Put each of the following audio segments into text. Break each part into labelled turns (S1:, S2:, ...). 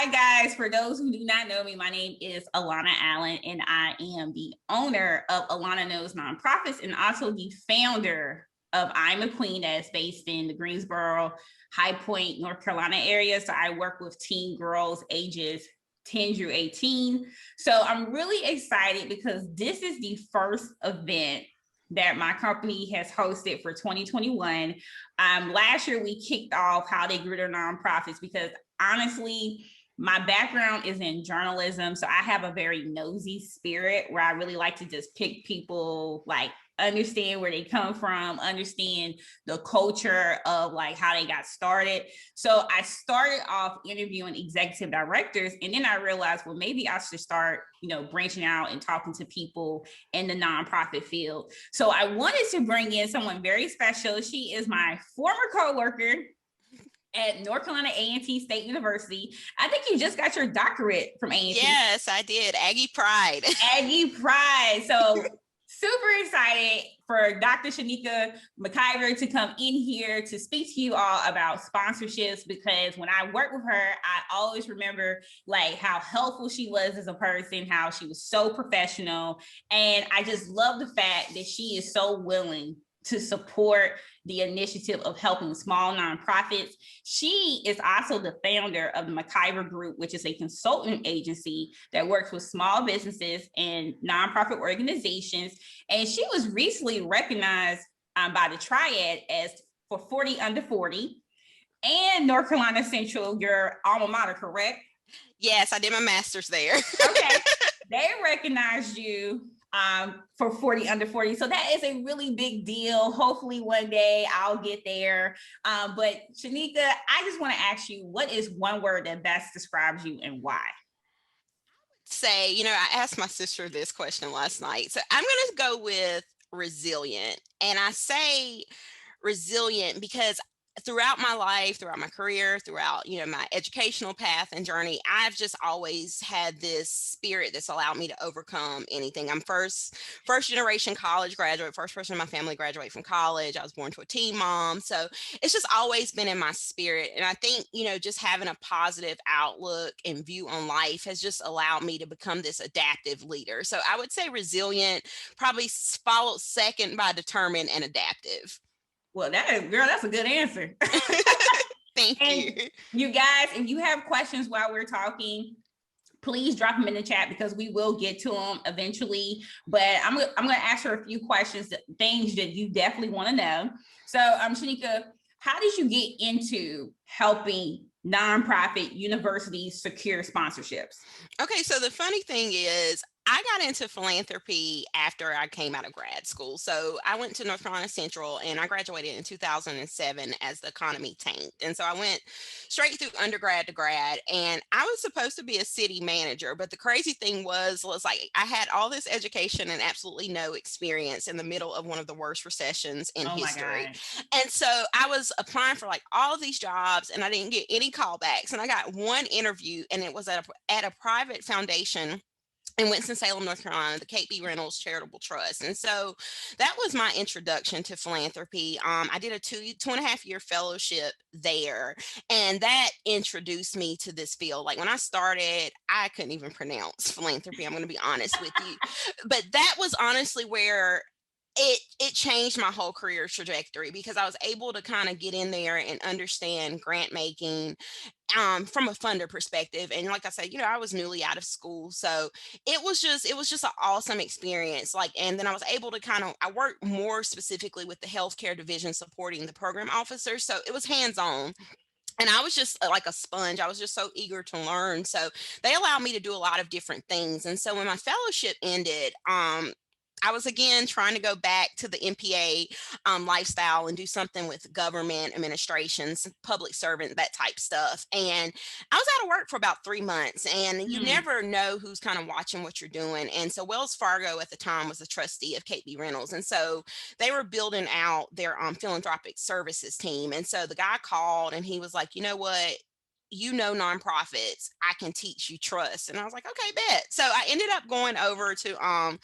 S1: Hi guys, for those who do not know me, my name is Alana Allen and I am the owner of Alana Knows Nonprofits and also the founder of I'm a Queen that's based in the Greensboro, High Point, North Carolina area. So I work with teen girls ages 10 through 18. So I'm really excited because this is the first event that my company has hosted for 2021. Last year we kicked off how they grew their nonprofits because honestly, my background is in journalism, so I have a very nosy spirit where I really like to just pick people, like understand where they come from, understand the culture of like how they got started. So I started off interviewing executive directors, and then I realized, well, maybe I should start, branching out and talking to people in the nonprofit field. So I wanted to bring in someone very special. She is my former coworker at North Carolina A&T State University. I think you just got your doctorate from A&T.
S2: Yes, I did. Aggie Pride.
S1: Aggie Pride. So super excited for Dr. Shinika McKiever to come in here to speak to you all about sponsorships, because when I worked with her, I always remember like how helpful she was as a person, how she was so professional. And I just love the fact that she is so willing to support the initiative of helping small nonprofits. She is also the founder of the McKiever Group, which is a consultant agency that works with small businesses and nonprofit organizations. And she was recently recognized by the Triad as for 40 under 40 and North Carolina Central, your alma mater, correct?
S2: Yes, I did my master's there.
S1: Okay. They recognized you for 40 under 40. So that is a really big deal. Hopefully one day I'll get there. But Shinika, I just want to ask you, what is one word that best describes you and why?
S2: Say, I asked my sister this question last night. So I'm going to go with resilient. And I say resilient because throughout my life, throughout my career, throughout, my educational path and journey, I've just always had this spirit that's allowed me to overcome anything. I'm first generation college graduate, first person in my family to graduate from college. I was born to a teen mom. So it's just always been in my spirit. And I think, just having a positive outlook and view on life has just allowed me to become this adaptive leader. So I would say resilient, probably followed second by determined and adaptive.
S1: Well, that's a good answer.
S2: Thank you.
S1: You guys, if you have questions while we're talking, please drop them in the chat because we will get to them eventually. But I'm gonna ask her a few questions, things that you definitely want to know. So, Shinika, how did you get into helping nonprofit universities secure sponsorships?
S2: Okay, so the funny thing is, I got into philanthropy after I came out of grad school. So I went to North Carolina Central and I graduated in 2007 as the economy tanked. And so I went straight through undergrad to grad, and I was supposed to be a city manager. But the crazy thing was like I had all this education and absolutely no experience in the middle of one of the worst recessions in history. And so I was applying for like all of these jobs and I didn't get any callbacks. And I got one interview, and it was at a private foundation in Winston-Salem, North Carolina, the Kate B. Reynolds Charitable Trust. And so that was my introduction to philanthropy. I did a 2.5 year fellowship there, and that introduced me to this field. Like when I started, I couldn't even pronounce philanthropy. I'm going to be honest with you. But that was honestly where it changed my whole career trajectory, because I was able to kind of get in there and understand grant making from a funder perspective. And like I said, I was newly out of school. So it was just an awesome experience. And then I was able to I worked more specifically with the healthcare division supporting the program officers. So it was hands-on. And I was just like a sponge. I was just so eager to learn. So they allowed me to do a lot of different things. And so when my fellowship ended, I was again trying to go back to the MPA lifestyle and do something with government administrations, public servant, that type stuff. And I was out of work for about 3 months, and you never know who's kind of watching what you're doing. And so Wells Fargo at the time was the trustee of Kate B. Reynolds. And so they were building out their philanthropic services team. And so the guy called and he was like, you know what? Nonprofits, I can teach you trust. And I was like, okay, bet. So I ended up going over to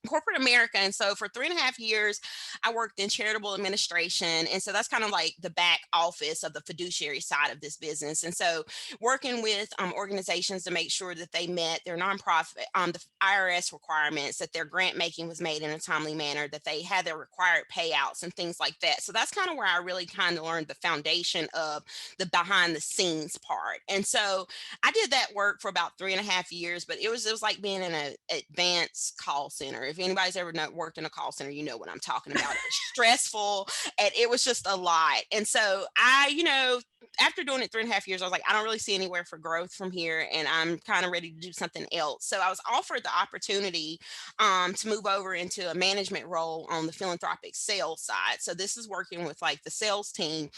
S2: corporate America. And so for 3.5 years, I worked in charitable administration. And so that's kind of like the back office of the fiduciary side of this business. And so working with organizations to make sure that they met their nonprofit, the IRS requirements, that their grant making was made in a timely manner, that they had their required payouts and things like that. So that's kind of where I really kind of learned the foundation of the behind the scenes part. And so I did that work for about 3.5 years, but it was like being in an advanced call center. If anybody's ever worked in a call center, you know what I'm talking about. It was stressful and it was just a lot. And so after doing it 3.5 years, I was like, I don't really see anywhere for growth from here, and I'm kind of ready to do something else. So I was offered the opportunity to move over into a management role on the philanthropic sales side. So this is working with like the sales team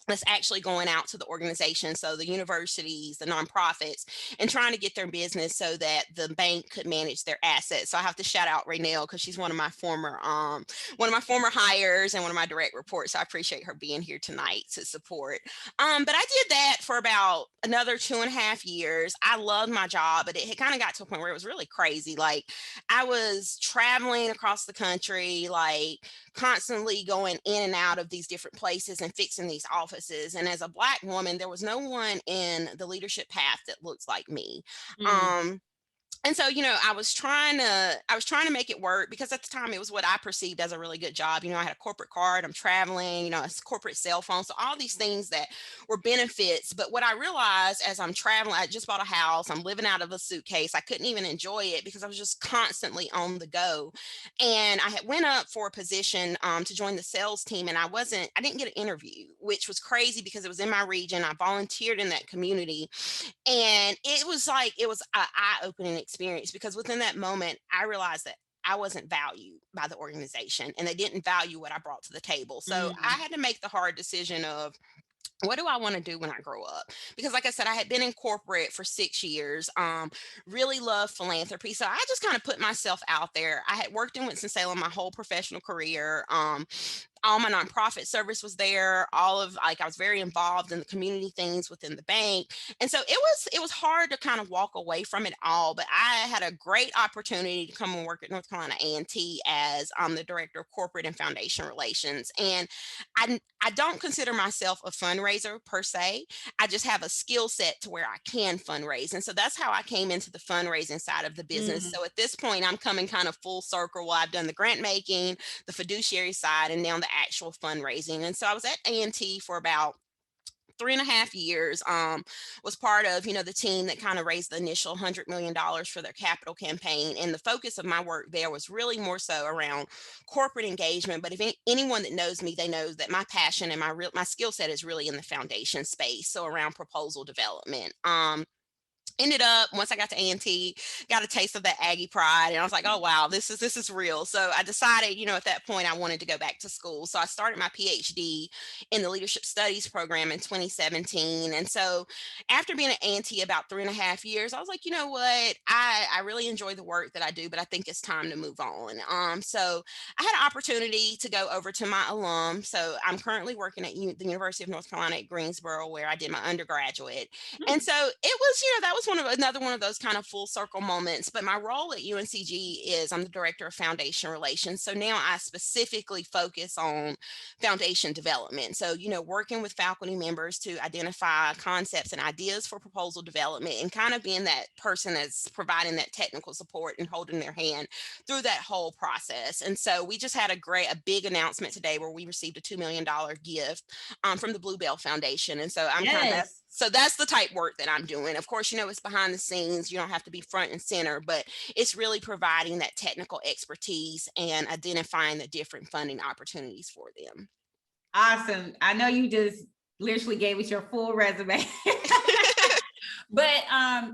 S2: that's actually going out to the organization, so the universities, the nonprofits, and trying to get their business so that the bank could manage their assets. So I have to shout out Raynell because she's one of my former hires and one of my direct reports. So I appreciate her being here tonight to support. But I did that for about another 2.5 years. I loved my job, but it kind of got to a point where it was really crazy. Like I was traveling across the country, like constantly going in and out of these different places and fixing these offices. And as a Black woman, there was no one in the leadership path that looks like me.
S1: Mm.
S2: Um, and so, I was trying to make it work because at the time it was what I perceived as a really good job. I had a corporate card, I'm traveling, a corporate cell phone. So all these things that were benefits. But what I realized as I'm traveling, I just bought a house, I'm living out of a suitcase. I couldn't even enjoy it because I was just constantly on the go. And I had went up for a position to join the sales team, and I didn't get an interview, which was crazy because it was in my region. I volunteered in that community, and it was an eye-opening experience because within that moment, I realized that I wasn't valued by the organization and they didn't value what I brought to the table. So I
S1: Mm.
S2: had to make the hard decision of what do I want to do when I grow up? Because, like I said, I had been in corporate for 6 years, really love philanthropy. So I just kind of put myself out there. I had worked in Winston-Salem my whole professional career. All my nonprofit service was there. I was very involved in the community things within the bank. And so it was hard to kind of walk away from it all. But I had a great opportunity to come and work at North Carolina A&T as the director of corporate and foundation relations. And I don't consider myself a fundraiser per se. I just have a skill set to where I can fundraise. And so that's how I came into the fundraising side of the business.
S1: Mm.
S2: So at this point, I'm coming kind of full circle. Well, I've done the grant making, the fiduciary side, and now the actual fundraising. And so I was at A&T for about 3.5 years. Was part of the team that kind of raised the initial $100 million for their capital campaign, and the focus of my work there was really more so around corporate engagement. But if anyone that knows me, they know that my passion and my skill set is really in the foundation space, so around proposal development. Ended up, once I got to A&T, got a taste of that Aggie pride, and I was like, oh wow, this is real. So I decided, at that point I wanted to go back to school. So I started my PhD in the leadership studies program in 2017. And so after being at A&T about 3.5 years, I was like, you know what, I really enjoy the work that I do, but I think it's time to move on. So I had an opportunity to go over to my alum. So I'm currently working at the University of North Carolina at Greensboro, where I did my undergraduate. And
S1: Mm.
S2: so it was, that was another one of those kind of full circle moments. But my role at UNCG is I'm the director of foundation relations. So now I specifically focus on foundation development. So, working with faculty members to identify concepts and ideas for proposal development, and kind of being that person that's providing that technical support and holding their hand through that whole process. And so we just had a big announcement today where we received a $2 million gift from the Bluebell Foundation. And so
S1: Yes.
S2: so that's the type work that I'm doing. Of course, it's behind the scenes. You don't have to be front and center, but it's really providing that technical expertise and identifying the different funding opportunities for them.
S1: Awesome. I know you just literally gave us your full resume. But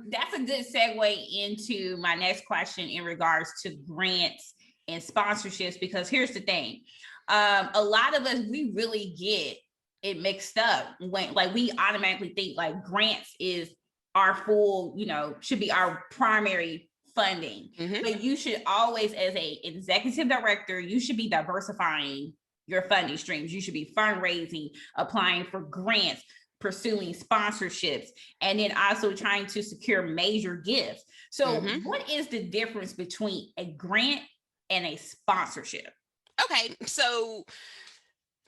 S1: that's a good segue into my next question in regards to grants and sponsorships, because here's the thing. A lot of us, we really get it mixed up when we automatically think like grants is our full, should be our primary funding.
S2: Mhm.
S1: But you should always, as a executive director, you should be diversifying your funding streams. You should be fundraising, applying for grants, pursuing sponsorships, and then also trying to secure major gifts. So
S2: Mhm.
S1: what is the difference between a grant and a sponsorship?
S2: Okay, so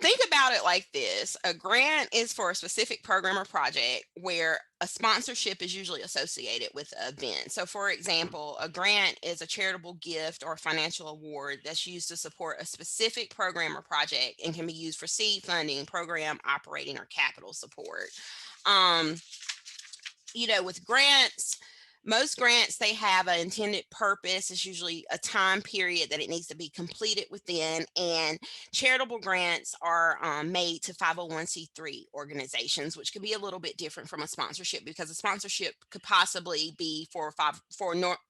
S2: think about it like this. A grant is for a specific program or project where a sponsorship is usually associated with an event. So, for example, a grant is a charitable gift or financial award that's used to support a specific program or project and can be used for seed funding, program operating, or capital support. Um, with grants, most grants, they have an intended purpose. It's usually a time period that it needs to be completed within. And charitable grants are made to 501c3 organizations, which could be a little bit different from a sponsorship, because a sponsorship could possibly be for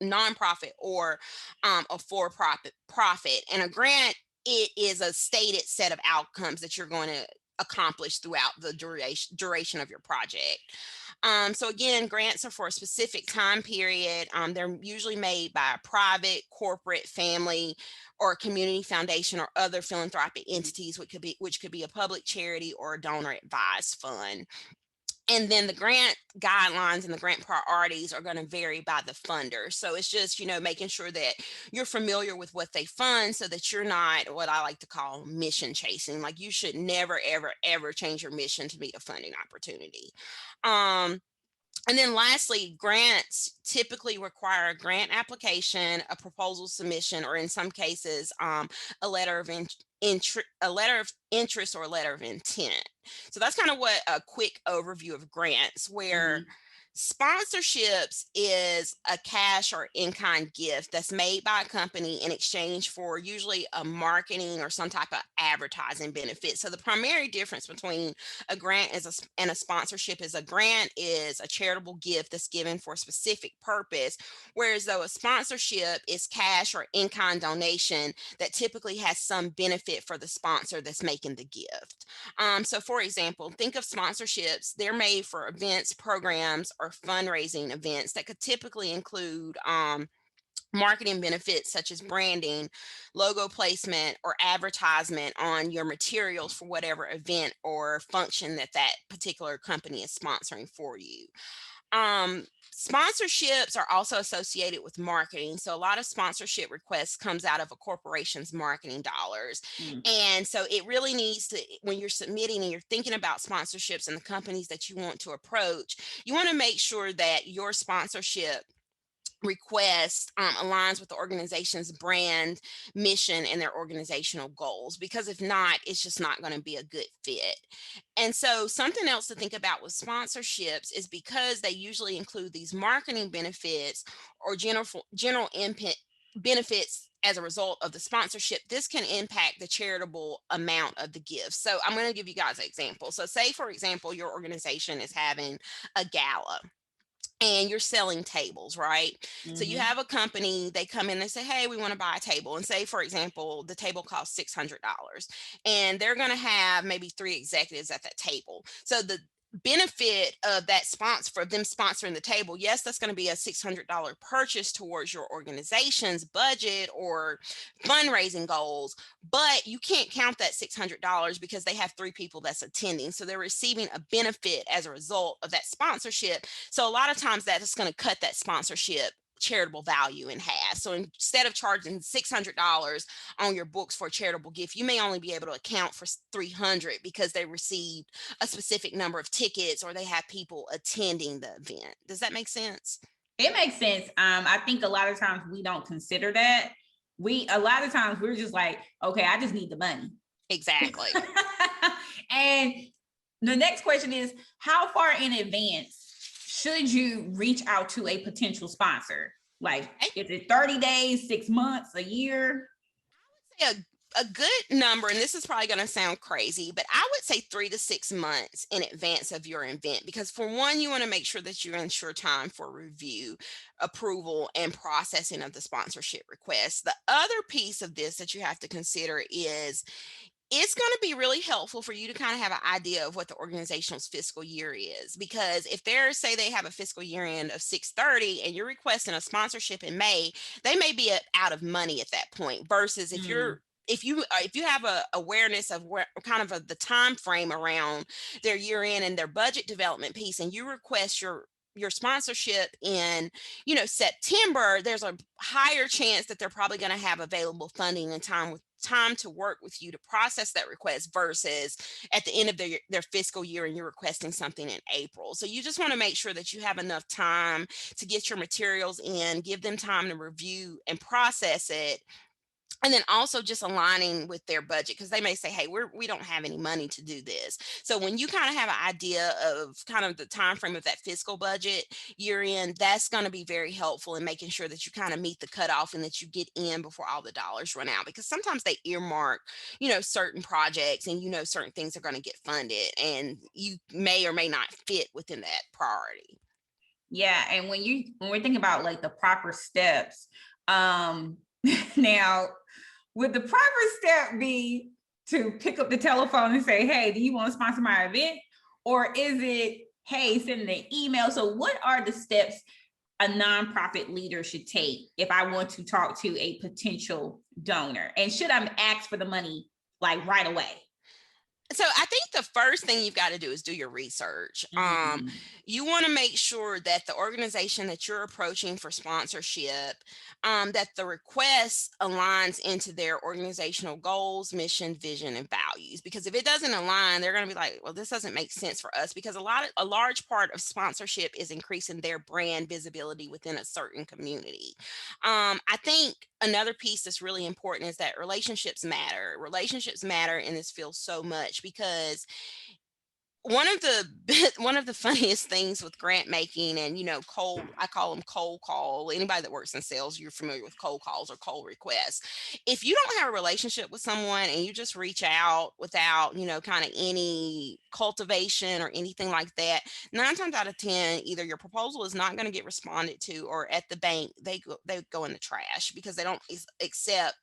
S2: nonprofit or a for profit. And a grant, it is a stated set of outcomes that you're going to accomplish throughout the duration of your project. So again, grants are for a specific time period. They're usually made by a private, corporate, family, or community foundation or other philanthropic entities, which could be a public charity or a donor advised fund. And then the grant guidelines and the grant priorities are going to vary by the funder. So it's just, making sure that you're familiar with what they fund so that you're not what I like to call mission chasing. Like, you should never, ever, ever change your mission to meet a funding opportunity. Um, and then lastly, grants typically require a grant application, a proposal submission, or in some cases, a letter of a letter of interest or a letter of intent. So that's kind of what a quick overview of grants, where
S1: Mhm.
S2: sponsorships is a cash or in-kind gift that's made by a company in exchange for usually a marketing or some type of advertising benefit. So the primary difference between a grant and a sponsorship is a grant is a charitable gift that's given for a specific purpose, whereas though a sponsorship is cash or in-kind donation that typically has some benefit for the sponsor that's making the gift. So, for example, think of sponsorships. They're made for events, programs, or fundraising events that could typically include marketing benefits such as branding, logo placement, or advertisement on your materials for whatever event or function that particular company is sponsoring for you. Sponsorships are also associated with marketing. So a lot of sponsorship requests comes out of a corporation's marketing dollars.
S1: Mm.
S2: And so it really needs to, when you're submitting and you're thinking about sponsorships and the companies that you want to approach, you want to make sure that your sponsorship request aligns with the organization's brand, mission, and their organizational goals. Because if not, it's just not going to be a good fit. And so, something else to think about with sponsorships is because they usually include these marketing benefits or general input benefits as a result of the sponsorship, this can impact the charitable amount of the gift. So I'm going to give you guys an example. So say, for example, your organization is having a gala and you're selling tables, right? So you
S1: Mhm.
S2: have a company, they come in, they say, hey, we want to buy a table. And say, for example, the table costs $600 and they're going to have maybe three executives at that table. So the benefit of that sponsor for them sponsoring the table, yes, that's going to be a $600 purchase towards your organization's budget or fundraising goals, but you can't count that $600 because they have three people that's attending. So they're receiving a benefit as a result of that sponsorship. So a lot of times that is going to cut that sponsorship charitable value in half. So instead of charging $600 on your books for a charitable gift, you may only be able to account for 300 because they received a specific number of tickets or they have people attending the event. Does that make sense?
S1: It makes sense. I think a lot of times we don't consider that. A lot of times we're just like, okay, I just need the money.
S2: Exactly.
S1: And the next question is, how far in advance should you reach out to a potential sponsor? Like, is it 30 days, 6 months, a year?
S2: A good number, and this is probably going to sound crazy, but I would say 3 to 6 months in advance of your event. Because for one, you want to make sure that you ensure time for review, approval, and processing of the sponsorship request. The other piece of this that you have to consider is it's going to be really helpful for you to kind of have an idea of what the organization's fiscal year is. Because if they're, say they have a fiscal year end of 6/30 and you're requesting a sponsorship in May, they may be out of money at that point, versus
S1: Mm.
S2: if you have a awareness of where kind of the time frame around their year end and their budget development piece, and you request your your sponsorship in, September, there's a higher chance that they're probably going to have available funding and time to work with you to process that request versus at the end of their fiscal year and you're requesting something in April. So you just want to make sure that you have enough time to get your materials in, give them time to review and process it, and then also just aligning with their budget because they may say, hey, we don't have any money to do this. So when you kind of have an idea of kind of the time frame of that fiscal budget year in, that's going to be very helpful in making sure that you kind of meet the cutoff and that you get in before all the dollars run out, because sometimes they earmark, certain projects and certain things are going to get funded and you may or may not fit within that priority.
S1: Yeah, and when we're thinking about like the proper steps, now would the proper step be to pick up the telephone and say, hey, do you want to sponsor my event? Or is it, hey, send an email? So what are the steps a nonprofit leader should take if I want to talk to a potential donor? And should I ask for the money like right away?
S2: So I think the first thing you've got to do is do your research.
S1: Mm.
S2: You want to make sure that the organization that you're approaching for sponsorship, that the request aligns into their organizational goals, mission, vision, and values. Because if it doesn't align, they're going to be like, well, this doesn't make sense for us. Because a large part of sponsorship is increasing their brand visibility within a certain community. I think another piece that's really important is that relationships matter. Relationships matter in this field so much because one of the funniest things with grant making and cold, I call them cold call. Anybody that works in sales, you're familiar with cold calls or cold requests. If you don't have a relationship with someone and you just reach out without kind of any cultivation or anything like that, 9 times out of 10 either your proposal is not going to get responded to, or at the bank they go in the trash because they don't accept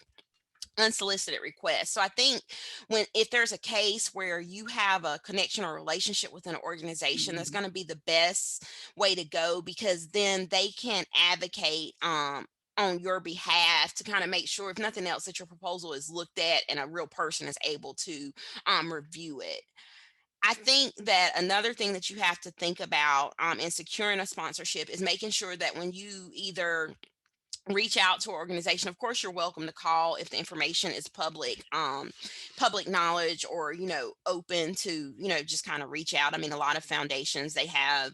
S2: unsolicited requests. So I think if there's a case where you have a connection or relationship with an organization, that's going to be the best way to go, because then they can advocate on your behalf to kind of make sure, if nothing else, that your proposal is looked at and a real person is able to review it. I think that another thing that you have to think about in securing a sponsorship is making sure that when you either reach out to an organization, of course you're welcome to call if the information is public knowledge, or open to just kind of reach out. I mean, a lot of foundations, they have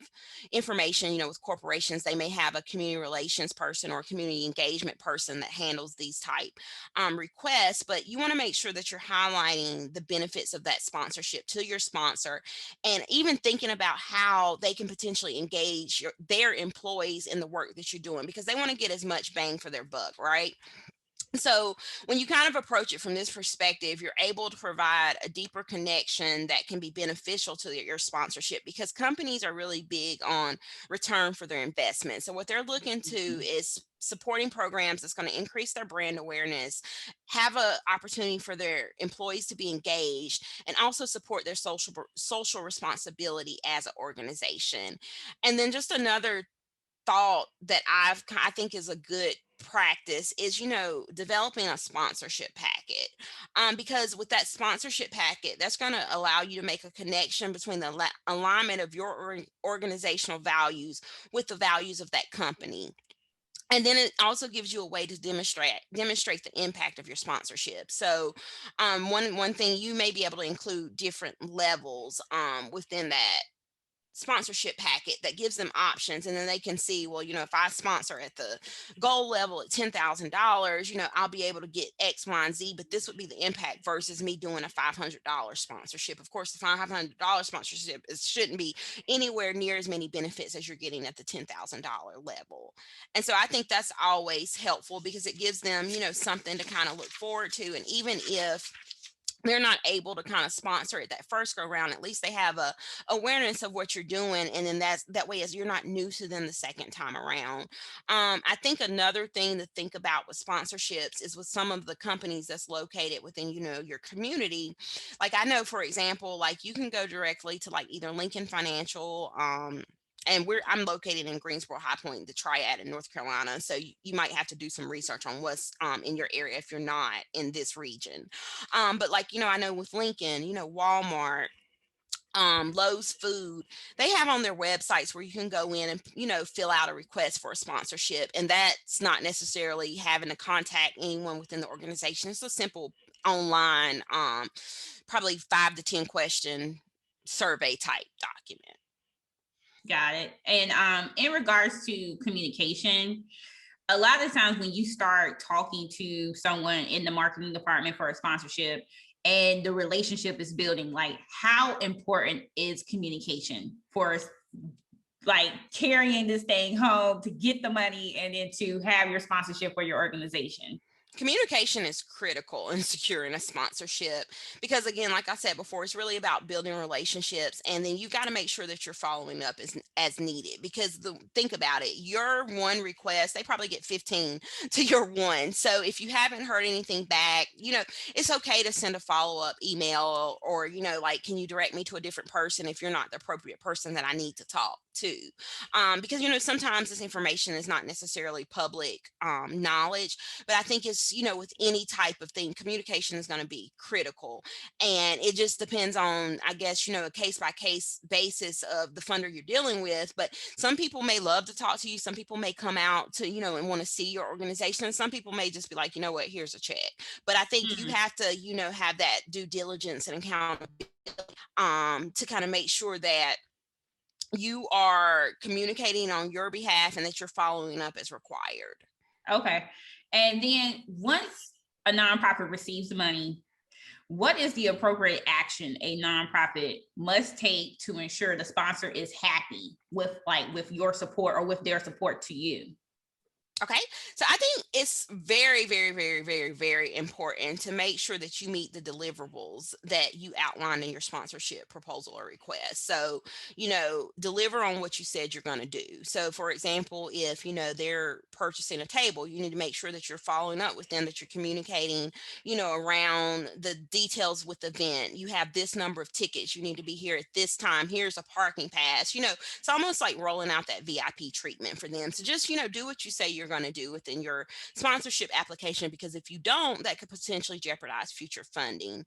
S2: information. With corporations, they may have a community relations person or a community engagement person that handles these type requests, but you want to make sure that you're highlighting the benefits of that sponsorship to your sponsor, and even thinking about how they can potentially engage their employees in the work that you're doing, because they want to get as much bang for their buck, right? So when you kind of approach it from this perspective, you're able to provide a deeper connection that can be beneficial to your sponsorship, because companies are really big on return for their investment. So what they're looking to is supporting programs that's going to increase their brand awareness, have an opportunity for their employees to be engaged, and also support their social responsibility as an organization. And then just another thought that I think is a good practice is developing a sponsorship packet, because with that sponsorship packet, that's going to allow you to make a connection between the alignment of your organizational values with the values of that company. And then it also gives you a way to demonstrate the impact of your sponsorship. So one thing, you may be able to include different levels within that sponsorship packet that gives them options, and then they can see, well, if I sponsor at the goal level at $10,000, I'll be able to get X, Y, and Z, but this would be the impact versus me doing a $500 sponsorship. Of course, the $500 sponsorship shouldn't be anywhere near as many benefits as you're getting at the $10,000 level. And so I think that's always helpful because it gives them something to kind of look forward to. And even if they're not able to kind of sponsor it that first go round, at least they have a awareness of what you're doing, and then that way, as you're not new to them the second time around. I think another thing to think about with sponsorships is with some of the companies that's located within your community. Like, I know, for example, like you can go directly to like either Lincoln Financial, and I'm located in Greensboro, High Point, the Triad in North Carolina. So you might have to do some research on what's in your area if you're not in this region. But like, I know with Lincoln, Walmart, Lowe's Food, they have on their websites where you can go in and, fill out a request for a sponsorship. And that's not necessarily having to contact anyone within the organization. It's a simple online, probably 5 to 10 question survey type document.
S1: Got it. And in regards to communication, a lot of times when you start talking to someone in the marketing department for a sponsorship and the relationship is building, like how important is communication for like carrying this thing home to get the money and then to have your sponsorship for your organization?
S2: Communication is critical in securing a sponsorship because, again, like I said before, it's really about building relationships, and then you got to make sure that you're following up as needed. Because think about it, your one request, they probably get 15 to your one. So if you haven't heard anything back, it's okay to send a follow-up email, or like, can you direct me to a different person if you're not the appropriate person that I need to talk to? Because sometimes this information is not necessarily public knowledge, but I think it's, with any type of thing, communication is going to be critical. And it just depends on, I guess, a case by case basis of the funder you're dealing with. But some people may love to talk to you. Some people may come out to, and want to see your organization. And some people may just be like, you know what, here's a check. But I think you
S1: Mhm.
S2: have to, have that due diligence and accountability, to kind of make sure that you are communicating on your behalf and that you're following up as required.
S1: Okay. And then once a nonprofit receives the money, what is the appropriate action a nonprofit must take to ensure the sponsor is happy with your support or with their support to you?
S2: Okay. So I think it's very, very, very, very, very important to make sure that you meet the deliverables that you outlined in your sponsorship proposal or request. So, deliver on what you said you're going to do. So, for example, if, they're purchasing a table, you need to make sure that you're following up with them, that you're communicating, around the details with the event. You have this number of tickets. You need to be here at this time. Here's a parking pass. It's almost like rolling out that VIP treatment for them. So just, do what you say you're going to do within your sponsorship application, because if you don't, that could potentially jeopardize future funding.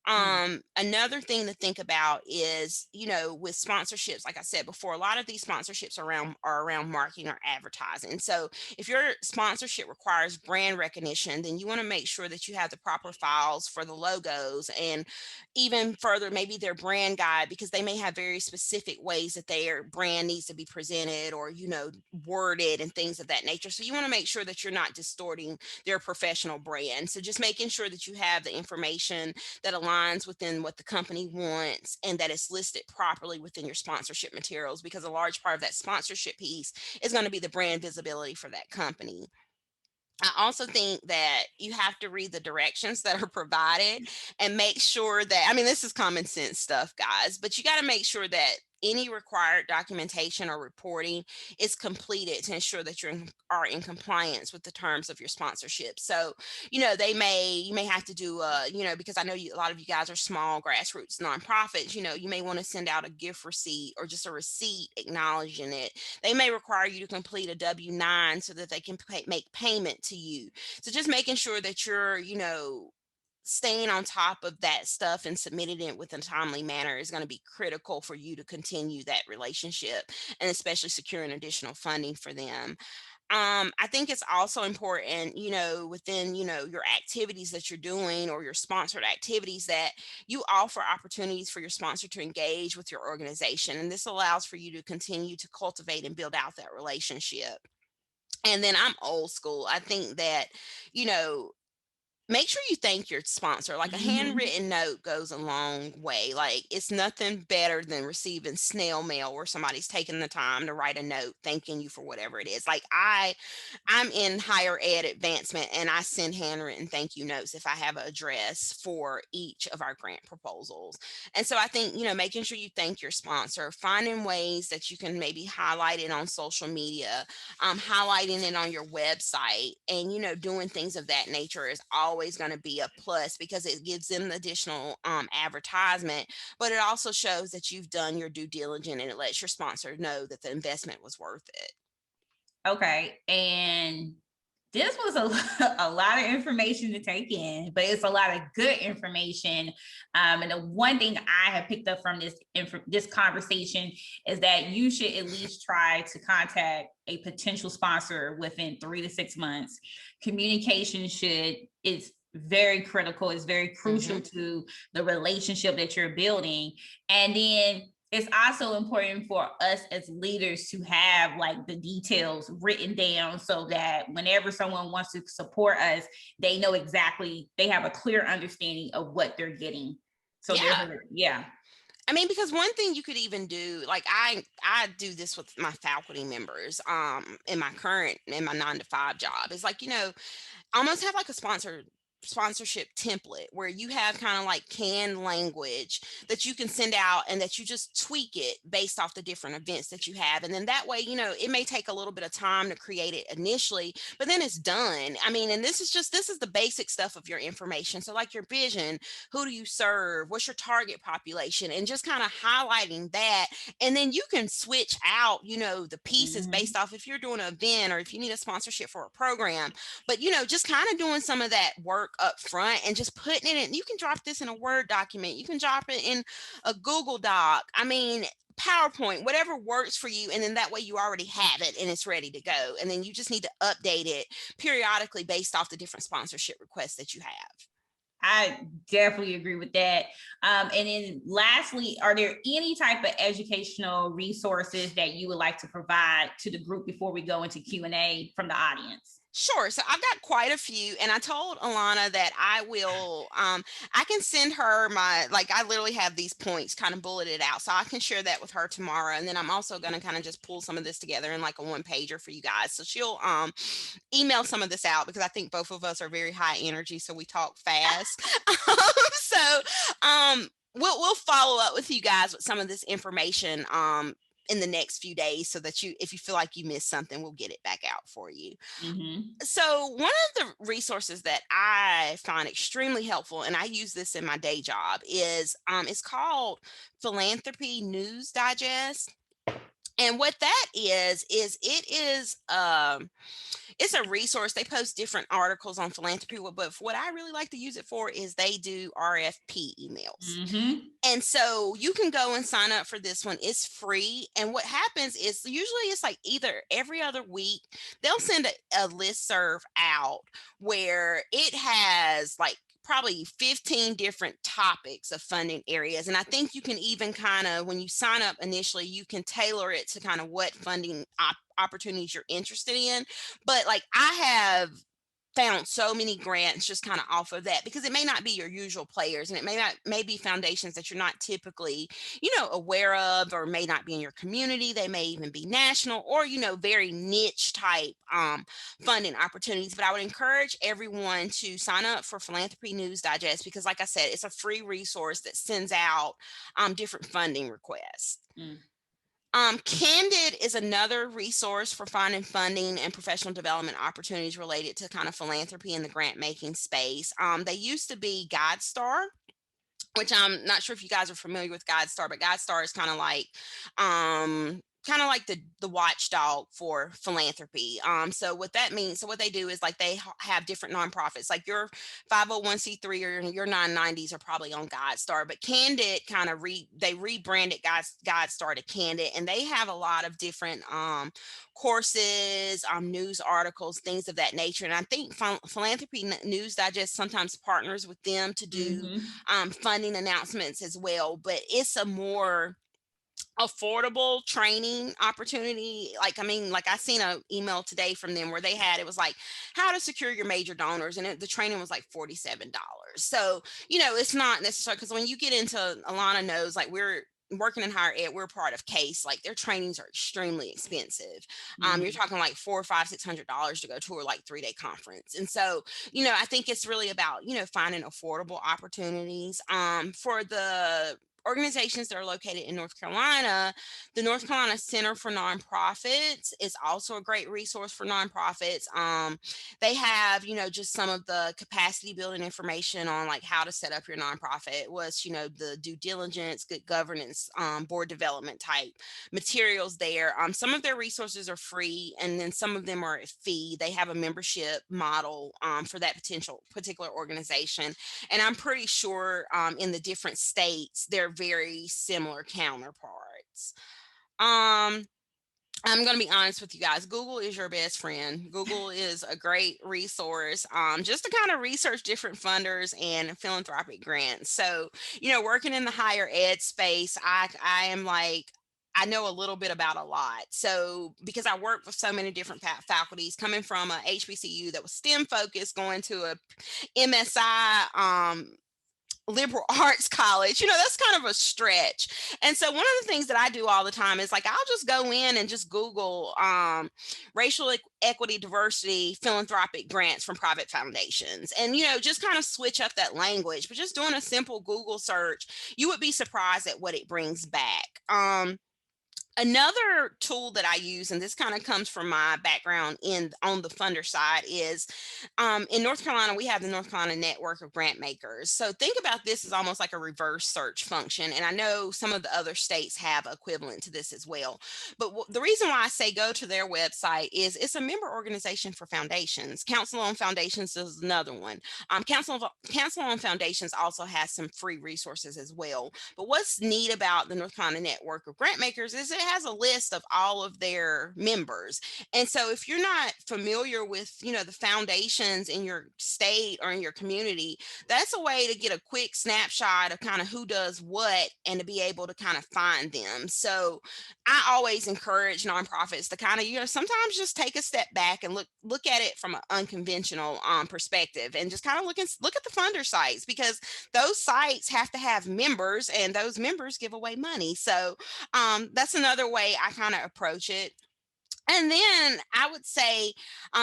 S1: Mm.
S2: Another thing to think about is, with sponsorships, like I said before, a lot of these sponsorships are around marketing or advertising. So if your sponsorship requires brand recognition, then you want to make sure that you have the proper files for the logos, and even further, maybe their brand guide, because they may have very specific ways that their brand needs to be presented or, worded and things of that nature. So you want to make sure that you're not distorting their professional brand. So just making sure that you have the information that aligns within what the company wants and that it's listed properly within your sponsorship materials, because a large part of that sponsorship piece is going to be the brand visibility for that company. I also think that you have to read the directions that are provided and make sure that, I mean, this is common sense stuff, guys, but you got to make sure that any required documentation or reporting is completed to ensure that are in compliance with the terms of your sponsorship. So, you may have to do, because I know a lot of you guys are small grassroots nonprofits, you may want to send out a gift receipt or just a receipt acknowledging it. They may require you to complete a W-9 so that they can make payment to you. So just making sure that you're, staying on top of that stuff and submitting it with a timely manner is going to be critical for you to continue that relationship, and especially securing additional funding for them. I think it's also important, within, your activities that you're doing or your sponsored activities, that you offer opportunities for your sponsor to engage with your organization. And this allows for you to continue to cultivate and build out that relationship. And then I'm old school. I think that, you know, make sure you thank your sponsor. Like, a
S1: Mhm.
S2: handwritten note goes a long way. Like, it's nothing better than receiving snail mail where somebody's taking the time to write a note thanking you for whatever it is. Like, I'm in higher ed advancement, and I send handwritten thank you notes if I have an address for each of our grant proposals. And so I think, making sure you thank your sponsor, finding ways that you can maybe highlight it on social media, highlighting it on your website, and, doing things of that nature is always going to be a plus, because it gives them additional advertisement, but it also shows that you've done your due diligence, and it lets your sponsor know that the investment was worth it.
S1: Okay. And This was a lot of information to take in, but it's a lot of good information. And the one thing I have picked up from this conversation is that you should at least try to contact a potential sponsor within 3 to 6 months. Communication is very critical. It's very crucial to the relationship that you're building. And then it's also important for us as leaders to have like the details written down so that whenever someone wants to support us, they know exactly, they have a clear understanding of what they're getting. So
S2: Yeah.
S1: yeah.
S2: I mean, because one thing you could even do, like I do this with my faculty members, in my 9 to 5 job, is like, almost have like a sponsorship template where you have kind of like canned language that you can send out and that you just tweak it based off the different events that you have. And then that way, it may take a little bit of time to create it initially, but then it's done. I mean, and this is the basic stuff of your information. So like your vision, who do you serve? What's your target population? And just kind of highlighting that. And then you can switch out, the pieces based off if you're doing an event or if you need a sponsorship for a program. But, just kind of doing some of that work up front and just putting it in. You can drop this in a Word document. You can drop it in a Google Doc. I mean, PowerPoint, whatever works for you. And then that way you already have it and it's ready to go. And then you just need to update it periodically based off the different sponsorship requests that you have.
S1: I definitely agree with that. And then lastly, are there any type of educational resources that you would like to provide to the group before we go into Q&A from the audience?
S2: Sure. So I've got quite a few, and I told Alana that I can send her I literally have these points kind of bulleted out, so I can share that with her tomorrow. And then I'm also going to kind of just pull some of this together in like a 1-pager for you guys. So she'll email some of this out because I think both of us are very high energy, so we talk fast. We'll follow up with you guys with some of this information in the next few days so that if you feel like you missed something, we'll get it back out for you. So one of the resources that I find extremely helpful, and I use this in my day job, is it's called Philanthropy News Digest. And what that is it's a resource. They post different articles on philanthropy, but what I really like to use it for is they do RFP emails. And so you can go and sign up for this one. It's free. And what happens is usually it's like either every other week, they'll send a listserv out where it has like probably 15 different topics of funding areas. And I think you can even kind of, when you sign up initially, you can tailor it to kind of what funding opportunities you're interested in. But like I have found so many grants just kind of off of that because it may not be your usual players and it may be foundations that you're not typically, aware of or may not be in your community. They may even be national or, very niche type funding opportunities. But I would encourage everyone to sign up for Philanthropy News Digest because like I said, it's a free resource that sends out different funding requests. Candid is another resource for finding funding and professional development opportunities related to kind of philanthropy in the grant making space. They used to be GuideStar, which I'm not sure if you guys are familiar with GuideStar, but GuideStar is kind of like the watchdog for philanthropy. So what that means, so what they do is like they have different nonprofits, like your 501c3 or your 990s are probably on GuideStar, but Candid kind of they rebranded GuideStar to Candid, and they have a lot of different courses, news articles, things of that nature. And I think Philanthropy News Digest sometimes partners with them to do funding announcements as well, but it's a more affordable training opportunity. Like I seen an email today from them where it was like how to secure your major donors, and the training was like $47. So it's not necessarily, because when you get into, Alana knows, like we're working in higher ed, we're part of CASE, like their trainings are extremely expensive. You're talking like $400, $500, $600 to go to a like 3-day conference. And so I think it's really about finding affordable opportunities for the organizations that are located in North Carolina, the North Carolina Center for Nonprofits is also a great resource for nonprofits. They have, just some of the capacity building information on like how to set up your nonprofit, what's, the due diligence, good governance, board development type materials there. Some of their resources are free, and then some of them are a fee. They have a membership model for that particular organization, and I'm pretty sure in the different states they're very similar counterparts. Um, I'm going to be honest with you guys. Google is your best friend. Google is a great resource just to kind of research different funders and philanthropic grants. So, working in the higher ed space, I am like, I know a little bit about a lot. So, because I work with so many different faculties, coming from a HBCU that was STEM focused, going to a MSI liberal arts college, that's kind of a stretch. And so one of the things that I do all the time is like, I'll just go in and just Google racial equity, diversity, philanthropic grants from private foundations, and, just kind of switch up that language. But just doing a simple Google search, you would be surprised at what it brings back. Another tool that I use, and this kind of comes from my background on the funder side, is in North Carolina, we have the North Carolina Network of Grant Makers. So think about this as almost like a reverse search function. And I know some of the other states have equivalent to this as well. But the reason why I say go to their website is it's a member organization for foundations. Council on Foundations is another one. Council on Foundations also has some free resources as well. But what's neat about the North Carolina Network of Grant Makers is it has a list of all of their members. And so if you're not familiar with, the foundations in your state or in your community, that's a way to get a quick snapshot of kind of who does what and to be able to kind of find them. So I always encourage nonprofits to kind of, sometimes just take a step back and look at it from an unconventional perspective, and just kind of look at the funder sites, because those sites have to have members, and those members give away money. So that's another way I kind of approach it. And then I would say,